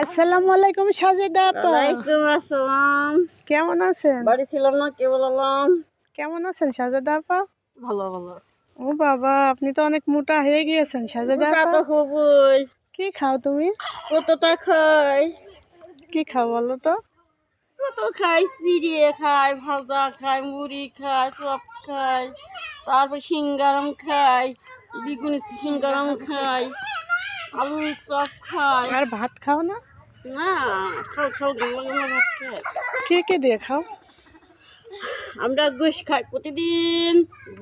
আসসালামু আলাইকুম সাজেদা আপা। ওয়ালাইকুম আসসালাম। কেমন আছেন? বাড়ি ছিলাম না, কে বললাম? কেমন আছেন সাজেদা আপা? ভালো ভালো। ও বাবা, আপনি তো অনেক মোটা হয়ে গিয়েছেন সাজেদা মোটা আপা। তো হবই। কি খাও তুমি? কতটা খাই? কি খাও বলো তো? কত খাই, চিড়িয়ে খাই, ভাজা খাই, মুড়ি খাই, চপ খাই, তারপর সিঙ্গারাম খাই, বেগুনি সিঙ্গারাম খাই, আলুর চপ খাই। আর ভাত খাও না? না, খাও খাও গেলাম ভাত খাই। কে দিয়ে খাও? আমরা গোশ খাই প্রতিদিন,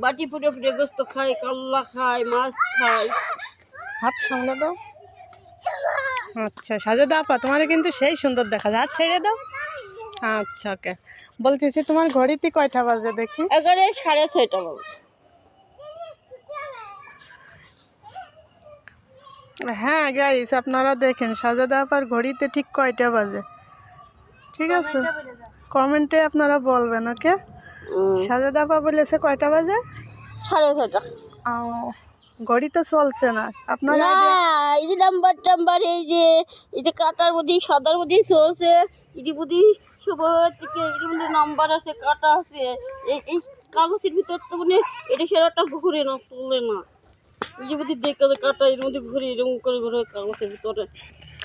বাটি ফুটে ফুটে গোস্ত খাই, কাল্লা খাই, মাছ খাই। হাত সামলে দাও। আচ্ছা সাজেদা আপা, তোমার কিন্তু সেই সুন্দর দেখা যায়, হাত ছেড়ে দাও। আচ্ছা ওকে, বলতেছি তোমার ঘড়িতে কয়টা বাজে দেখি? 11:30 বাজে। হ্যাঁ গাইস, আপনারা দেখেন সাজেদা আপার ঘড়িতে ঠিক কয়টা বাজে। ঠিক আছে, কমেন্টে আপনারা বলবেন। ওকে, সাজেদা আপা বলেছে কয়টা বাজে? 6:30। ঘড়ি তো চলছে না আপনার? না, এই যে নাম্বার টাম্বার, এই যে কাটার মধ্যে সাদার মধ্যে চলছে, এই যে বুদ্ধি সবার থেকে এর মধ্যে নাম্বার আছে, কাটা আছে। এই কাগজের ভিতর তো মানে এটা সেরাটা ঘুরে না, চলে না। এই যে বুদ্ধি দেখে কাটা এর মধ্যে ঘুরে এরকম করে ঘুরে কাগজের ভিতরে।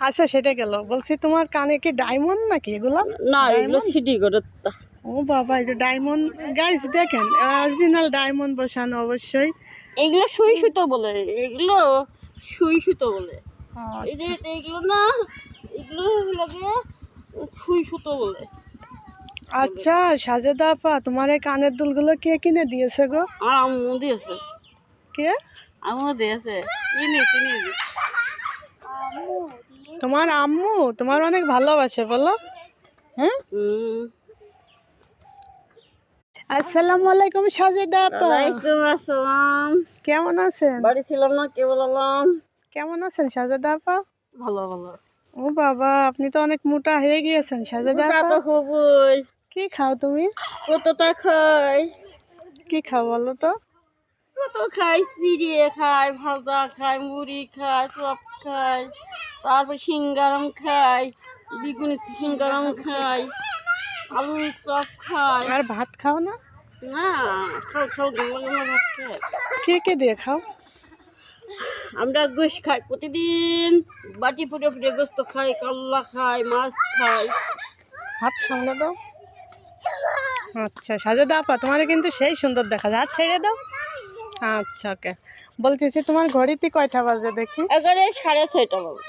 আচ্ছা সেটা গেল, বলছি তোমার কানে কি ডায়মন্ড নাকি এগুলো? না, এগুলো সিটি করে। ও বাবা, এই যে ডায়মন্ড গাইস দেখেন, অরিজিনাল ডায়মন্ড বসানো অবশ্যই। এগুলো সুই সুতো বলে, এগুলো সুই সুতো বলে। এই যে আচ্ছা এগুলো না, এগুলো লাগে সুই সুতো বলে। আচ্ছা সাজেদা আপা, তোমার এই কানের দুলগুলো কে কিনে দিয়েছে গো? আর আম্মু দিয়েছে। কে? আম্মু দিয়েছে। চিনি চিনি। তোমার আম্মু তোমার অনেক ভালোবাসে বলো। হ্যাঁ, আসসালামু আলাইকুম সাজেদা আপা। ওয়ালাইকুম আসসালাম। কেমন আছেন? বাড়ি ছিলাম না, কে বললাম? কেমন আছেন সাজেদা আপা? ভালো ভালো। ও বাবা, আপনি তো অনেক মোটা হয়ে গিয়েছেন সাজেদা মোটা আপা। তো হবই। কি খাও তুমি? কতটা খাই? কি খাও বলো তো? কত খাই, চিড়িয়ে খাই, ভাজা খাই, মুড়ি খাই, চপ খাই, তারপর সিঙ্গারাম খাই, বেগুনি সিঙ্গারাম খাই, আলুর চপ খাই। আর ভাত খাও না? না, খাও খাও গেলাম ভাত খাই। কে দিয়ে খাও? আমরা গোশ খাই প্রতিদিন, বাটি ফুটে ফুটে গোস্ত খাই, কাল্লা খাই, মাছ খাই। হাত সামলে দাও। আচ্ছা সাজেদা আপা, তোমার কিন্তু সেই সুন্দর দেখা যায়, হাত ছেড়ে দাও। আচ্ছা ওকে, বলতেছি তোমার ঘড়িতে কয়টা বাজে দেখি? 11:30 বাজে।